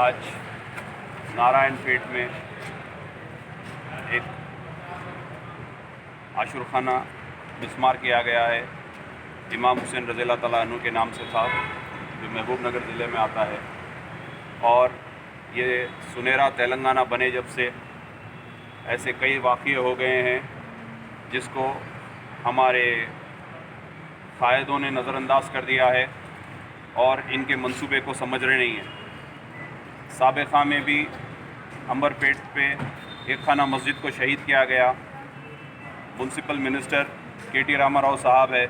आज नारायणपेट में एक आशुरखाना मिस्मार किया गया है। इमाम हुसैन रज़ियल्लाहु ताला अन्हु के नाम से था, जो महबूब नगर ज़िले में आता है। और ये सुनहरा तेलंगाना बने जब से ऐसे कई वाक़ये हो गए हैं जिसको हमारे कायदों ने नज़रअंदाज कर दिया है और इनके मंसूबे को समझ रहे नहीं हैं। साबिक़ा में भी अंबरपेट पे एक खाना मस्जिद को शहीद किया गया। Municipal minister K.T.. रामाराव साहब है,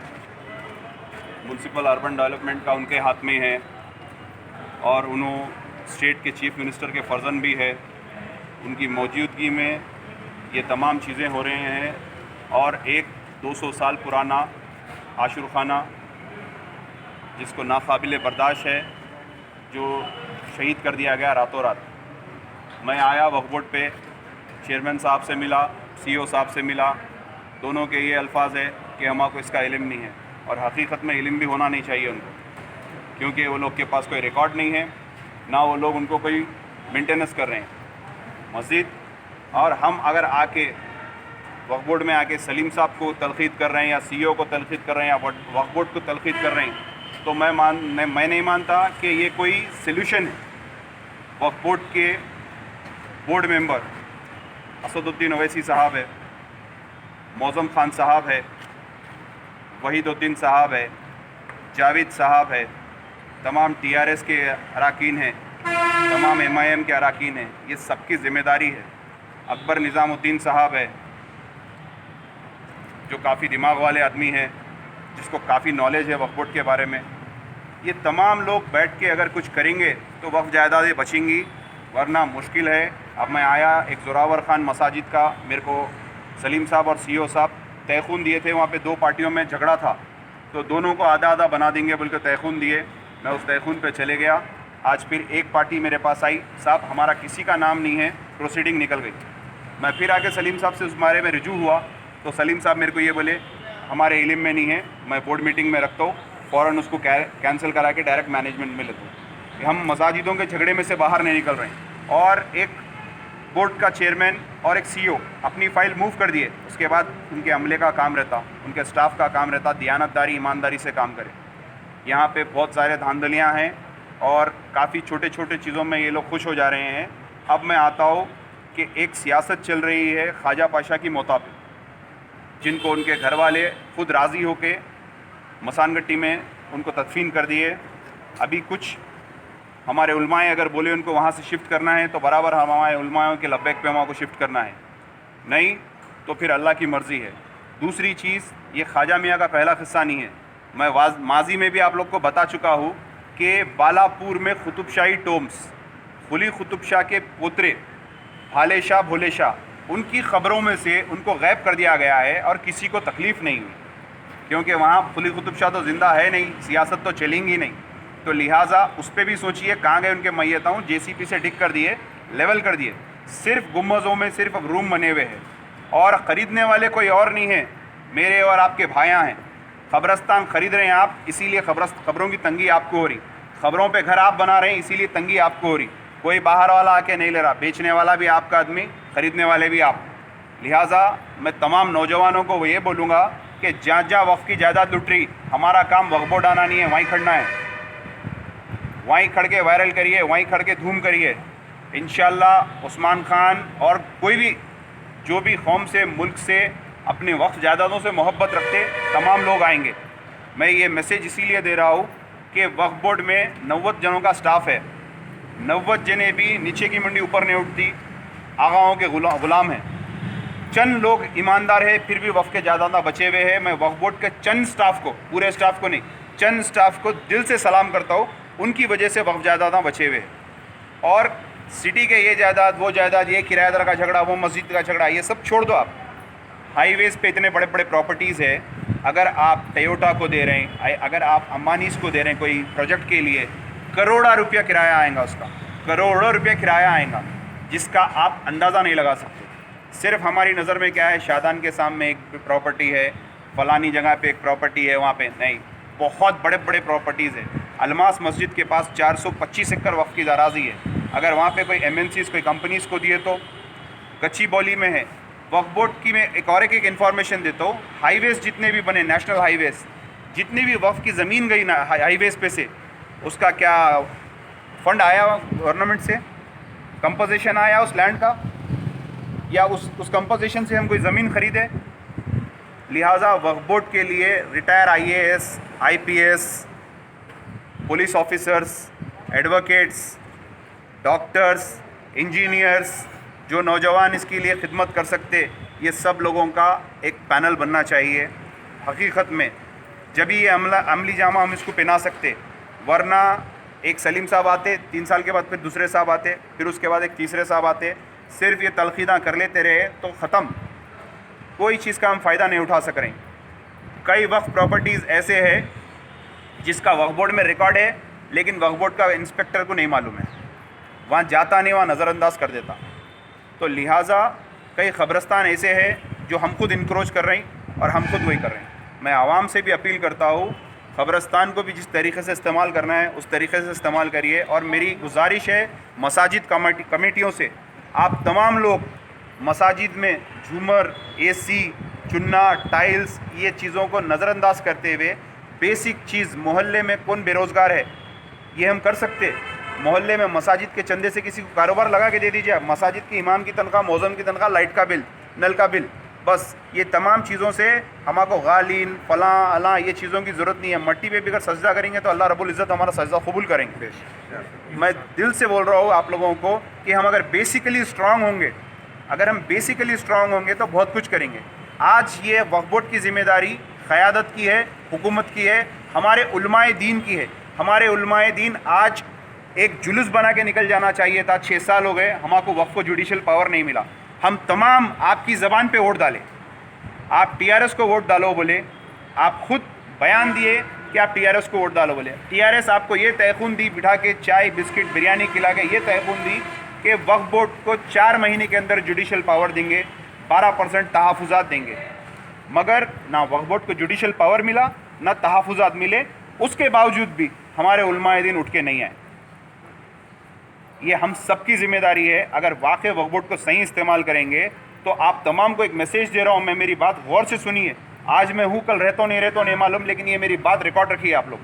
म्यूनसिपल अर्बन डेवलपमेंट का उनके हाथ में है और उन्होंने स्टेट के चीफ मिनिस्टर के फर्जन भी है। उनकी मौजूदगी में ये तमाम चीज़ें हो रहे हैं और एक 200 साल पुराना आशुरखाना जिसको नाकाबिले बर्दाश्त है, जो शहीद कर दिया गया रातों रात। मैं आया वक्फ बोर्ड पे, चेयरमैन साहब से मिला, सीईओ साहब से मिला। दोनों के ये अल्फाज है कि हमको इसका इल्म नहीं है, और हकीकत में इल्म भी होना नहीं चाहिए उनको, क्योंकि वो लोग के पास कोई रिकॉर्ड नहीं है, ना वो लोग उनको कोई मेंटेनेंस कर रहे हैं मस्जिद। और हम अगर आके वक्फ बोर्ड में आके सलीम साहब को तलखीद कर रहे हैं या सीईओ को तलखीद कर रहे हैं या वक्फ बोर्ड को तलखीद कर रहे हैं, तो मैं नहीं मानता कि ये कोई सल्यूशन है। वक्फ बोर्ड के बोर्ड मेंबर असदुद्दीन ओवैसी साहब है, मौज़म खान साहब है, वहीदुद्दीन साहब है, जावेद साहब है, तमाम टीआरएस के अराकीन हैं, तमाम एमआईएम के अराकीन हैं। ये सबकी ज़िम्मेदारी है। अकबर निज़ामुद्दीन साहब है, जो काफ़ी दिमाग वाले आदमी हैं, जिसको काफ़ी नॉलेज है वक्फ बोर्ड के बारे में। ये तमाम लोग बैठ के अगर कुछ करेंगे तो वक्फ जायदादें बचेंगी, वरना मुश्किल है। अब मैं आया, एक ज़ोरावर ख़ान मसाजिद का मेरे को सलीम साहब और सीईओ साहब तयख़ून दिए थे। वहाँ पे दो पार्टियों में झगड़ा था, तो दोनों को आधा आधा बना देंगे बोल के तयख़ून दिए। मैं उस तयख़ून पे चले गया। आज फिर एक पार्टी मेरे पास आई, साहब हमारा किसी का नाम नहीं है, प्रोसीडिंग निकल गई। मैं फिर आके सलीम साहब से उस बारे में रिजू हुआ, तो सलीम साहब मेरे को ये बोले हमारे इल्म में नहीं है, मैं बोर्ड मीटिंग में रखता हूँ, फ़ौरन उसको कैंसिल करा के डायरेक्ट मैनेजमेंट में लेता हूँ। हम मसाजिदों के झगड़े में से बाहर नहीं निकल रहे हैं। और एक बोर्ड का चेयरमैन और एक सीईओ अपनी फ़ाइल मूव कर दिए, उसके बाद उनके अमले का काम रहता, उनके स्टाफ का काम रहता दियानतदारी ईमानदारी से काम करे। यहाँ पे बहुत सारे धांधलियाँ हैं और काफ़ी छोटे छोटे चीज़ों में ये लोग खुश हो जा रहे हैं। अब मैं आता हूँ कि एक सियासत चल रही है ख्वाजा पाशा की मौत पे, जिनको उनके घर वाले खुद राज़ी होके मसानगट्टी में उनको तदफीन कर दिए। अभी कुछ हमारे उलमाए अगर बोले उनको वहाँ से शिफ्ट करना है, तो बराबर हमारे उलमाओं के लब्बैक पे वहाँ को शिफ्ट करना है, नहीं तो फिर अल्लाह की मर्ज़ी है। दूसरी चीज़, ये ख्वाजा मियाँ का पहला किस्सा नहीं है। मैं माजी में भी आप लोग को बता चुका हूँ कि बालापुर में कुतुब शाही टोम्स, कुली कुतुब शाह के पोतरे भाले शाह भोले शाह, उनकी ख़बरों में से उनको गायब कर दिया गया है और किसी को तकलीफ़ नहीं हुई, क्योंकि वहाँ कुली कुतुब शाह तो ज़िंदा है नहीं, सियासत तो चलेंगी नहीं। तो लिहाजा उस पर भी सोचिए कहाँ गए उनके मैयताओं। जेसीपी से डिग कर दिए, लेवल कर दिए। सिर्फ गुम्बज़ों में सिर्फ रूम बने हुए हैं और ख़रीदने वाले कोई और नहीं है, मेरे और आपके भाइयाँ हैं। ख़बरस्तान ख़रीद रहे हैं आप, इसीलिए ख़बरों की तंगी आपको हो रही। ख़बरों पे घर आप बना रहे हैं, इसीलिए तंगी आपको हो रही। कोई बाहर वाला आके नहीं ले रहा, बेचने वाला भी आपका आदमी, ख़रीदने वाले भी आप। लिहाजा मैं तमाम नौजवानों को वो ये बोलूँगा कि जहाँ जहाँ वक्फ की जायदाद लुट रही, हमारा काम वक्फ बोर्ड आना नहीं है, वहीं खड़ना है, वहीं खड़ के वायरल करिए, वहीं खड़ के धूम करिए। इंशाअल्लाह उस्मान खान और कोई भी जो भी कौम से, मुल्क से, अपने वक्फ जायदादों से मोहब्बत रखते तमाम लोग आएंगे। मैं ये मैसेज इसीलिए दे रहा हूँ कि वक्फ बोर्ड में 90 जनों का स्टाफ है, 90 जने भी नीचे की मंडी ऊपर नहीं उठती, आगाओं के गुलाम हैं। चंद लोग ईमानदार है, फिर भी वक्फ के जायदाद बचे हुए हैं। मैं वक्फ बोर्ड के चंद स्टाफ को, पूरे स्टाफ को नहीं, चंद स्टाफ को दिल से सलाम करता हूँ, उनकी वजह से वक्फ जायदाद बचे हुए हैं। और सिटी के ये जायदाद, वो जायदाद, ये किराएदार का झगड़ा, वो मस्जिद का झगड़ा, ये सब छोड़ दो आप। हाईवेज़ पे इतने बड़े बड़े प्रॉपर्टीज़ है, अगर आप टोयोटा को दे रहे हैं, अगर आप अंबानीज़ को दे रहे हैं कोई प्रोजेक्ट के लिए, करोड़ों रुपया किराया आएगा, उसका करोड़ों रुपया किराया आएगा, जिसका आप अंदाज़ा नहीं लगा सकते। सिर्फ हमारी नज़र में क्या है, शादान के सामने एक प्रॉपर्टी है, फ़लानी जगह पे एक प्रॉपर्टी है, वहाँ पे नहीं, बहुत बड़े बड़े प्रॉपर्टीज़ है। अलमास मस्जिद के पास 425 एकड़ वक्फ की ज़राज़ी है। अगर वहाँ पे कोई MNCs कोई कंपनीज़ को दिए तो कच्ची बोली में है। वक्फ बोर्ड की मैं एक इन्फॉर्मेशन देता हूँ, हाईवेज़ जितने भी बने, नेशनल हाईवेज़, जितनी भी वक्फ की ज़मीन गई ना हाईवेज़ पे से, उसका क्या फ़ंड आया गवर्नमेंट से, कंपोजिशन आया उस लैंड का, या उस कंपोजिशन से हम कोई ज़मीन ख़रीदे? लिहाजा वक्फ बोर्ड के लिए retire IAS, IPS, police officers, advocates, doctors, engineers, जो नौजवान इसके लिए खिदमत कर सकते, ये सब लोगों का एक पैनल बनना चाहिए। हकीकत में जब ये अमली जामा हम इसको पहना सकते, वरना एक सलीम साहब आते, 3 साल के बाद फिर दूसरे साहब आते, फिर उसके बाद एक तीसरे साहब आते, सिर्फ ये तलखीदा कर लेते रहे तो ख़त्म, कोई चीज़ का हम फ़ायदा नहीं उठा सक रहे। कई वक्फ प्रॉपर्टीज़ ऐसे है जिसका वक्फ बोर्ड में रिकॉर्ड है, लेकिन वक्फ बोर्ड का इंस्पेक्टर को नहीं मालूम है, वहाँ जाता नहीं, वहाँ नज़रअंदाज कर देता। तो लिहाजा कई ख़बरस्तान ऐसे हैं जो हम खुद इनक्रोच कर रहे हैं और हम खुद वही कर रहे हैं। मैं आवाम से भी अपील करता हूँ, ख़बरस्तान को भी जिस तरीके से इस्तेमाल करना है उस तरीके से इस्तेमाल करिए। और मेरी गुजारिश है मसाजिद कमेटियों से, आप तमाम लोग मसाजिद में झूमर, AC, चुन्ना, टाइल्स, ये चीज़ों को नज़रअंदाज करते हुए बेसिक चीज़, मोहल्ले में कौन बेरोज़गार है ये हम कर सकते। मोहल्ले में मसाजिद के चंदे से किसी को कारोबार लगा के दे दीजिए, मसाजिद की इमाम की तनख्वाह, मौज़म की तनख्वाह, लाइट का बिल, नल का बिल, बस ये तमाम चीज़ों से हमको गालीन फ़लाँ अला ये चीज़ों की ज़रूरत नहीं है। मट्टी पे भी अगर सजदा करेंगे तो अल्लाह रब्बुल इज़्ज़त हमारा सजदा कबूल करेंगे। मैं दिल से बोल रहा हूँ आप लोगों को कि हम अगर बेसिकली स्ट्रांग होंगे, अगर हम बेसिकली स्ट्रांग होंगे तो बहुत कुछ करेंगे। आज ये वक्फ बोर्ड की ज़िम्मेदारी क़यादत की है, हुकूमत की है, हमारे उलमाए दीन की है। हमारे उलमाए दीन आज एक जुलूस बना के निकल जाना चाहिए था। 6 साल हो गए हमको वक्फ को जुडिशल पावर नहीं मिला। हम तमाम आपकी ज़बान पे वोट डालें, आप TRS को वोट डालो बोले, आप खुद बयान दिए कि आप TRS को वोट डालो बोले। TRS आपको ये तयखून दी, बिठा के चाय बिस्किट बिरयानी खिला के ये तयखून दी कि वक्फ बोर्ड को 4 महीने के अंदर जुडिशल पावर देंगे, 12% तहफ़्फ़ुज़ात देंगे। मगर ना वक्फ बोर्ड को जुडिशल पावर मिला, ना तहफ़्फ़ुज़ात मिले। उसके बावजूद भी हमारे उलमाए दीन उठ के नहीं आए। ये हम सबकी ज़िम्मेदारी है। अगर वाक़ई वक्फ बोर्ड को सही इस्तेमाल करेंगे तो आप तमाम को एक मैसेज दे रहा हूँ मैं, मेरी बात गौर से सुनिए। आज मैं हूँ, कल रहता नहीं मालूम, लेकिन ये मेरी बात रिकॉर्ड रखिए आप लोग।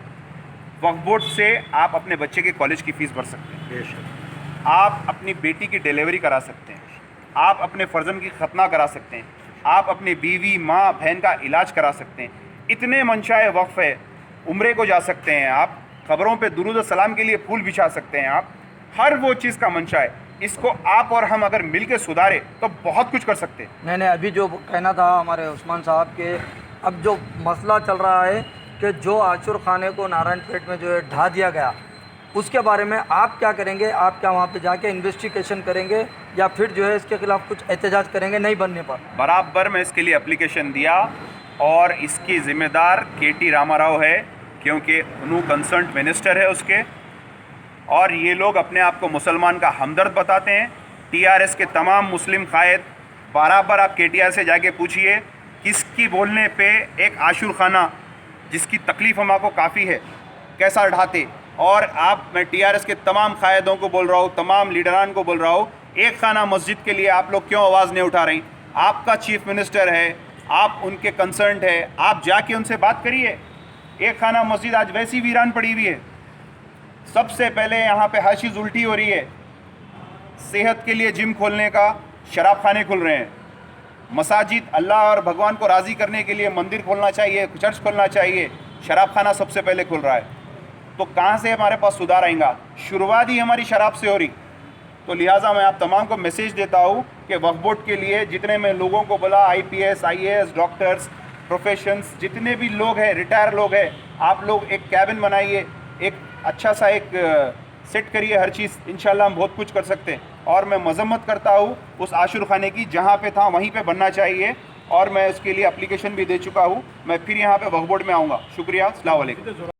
वक्फ बोर्ड से आप अपने बच्चे के कॉलेज की फ़ीस भर सकते हैं, आप अपनी बेटी की डिलीवरी करा सकते हैं, आप अपने फर्जन की खतना करा सकते हैं, आप अपनी बीवी, माँ, बहन का इलाज करा सकते हैं। इतने मंशाए वक्फ है, उम्रे को जा सकते हैं आप, ख़बरों पे दुरूद सलाम के लिए फूल बिछा सकते हैं आप, हर वो चीज़ का मंशा है। इसको आप और हम अगर मिल के सुधारे तो बहुत कुछ कर सकते हैं। नहीं, अभी जो कहना था हमारे उस्मान साहब के, अब जो मसला चल रहा है कि जो आशुर खाने को नारायणपेट में जो है ढा दिया गया, उसके बारे में आप क्या करेंगे? आप क्या वहाँ पे जाके इन्वेस्टिगेशन करेंगे या फिर जो है इसके खिलाफ कुछ एहतजाज करेंगे नहीं बनने पर? बराबर मैं इसके लिए एप्लीकेशन दिया और इसकी ज़िम्मेदार KT रामाराव है, क्योंकि उन्होंने कंसर्न मिनिस्टर है उसके। और ये लोग अपने आप को मुसलमान का हमदर्द बताते हैं। TRS के तमाम मुस्लिम कायद, बराबर आप KTR से जाके पूछिए किसकी बोलने पे एक आशुर खाना जिसकी तकलीफ़ हमको काफ़ी है कैसा ढाते। और आप, मैं TRS के तमाम कायदों को बोल रहा हूँ, तमाम लीडरान को बोल रहा हूँ, एक खाना मस्जिद के लिए आप लोग क्यों आवाज़ नहीं उठा रही? आपका चीफ मिनिस्टर है, आप उनके कंसर्न है, आप जाके उनसे बात करिए। एक खाना मस्जिद आज वैसी वीरान पड़ी हुई है। सबसे पहले यहाँ पे हर चीज़ उल्टी हो रही है। सेहत के लिए जिम खोलने का शराब खाने खुल रहे हैं। मसाजिद, अल्लाह और भगवान को राज़ी करने के लिए मंदिर खोलना चाहिए, चर्च खोलना चाहिए, शराब खाना सबसे पहले खुल रहा है। तो कहाँ से हमारे पास सुधार आएगा? शुरुआत ही हमारी शराब से हो रही। तो लिहाजा मैं आप तमाम को मैसेज देता हूँ कि वक्फ बोर्ड के लिए जितने मैं लोगों को बोला, IPS, IAS, डॉक्टर्स, प्रोफेशंस, जितने भी लोग हैं, रिटायर लोग हैं, आप लोग एक कैबिन बनाइए, एक अच्छा सा एक सेट करिए हर चीज़। इंशाल्लाह हम बहुत कुछ कर सकते हैं। और मैं मजम्मत करता हूँ उस आशुर खाने की, जहाँ पे था वहीं पे बनना चाहिए। और मैं उसके लिए एप्लीकेशन भी दे चुका हूँ। मैं फिर यहाँ पे वक्फ बोर्ड में आऊँगा। शुक्रिया, अस्सलाम वालेकुम।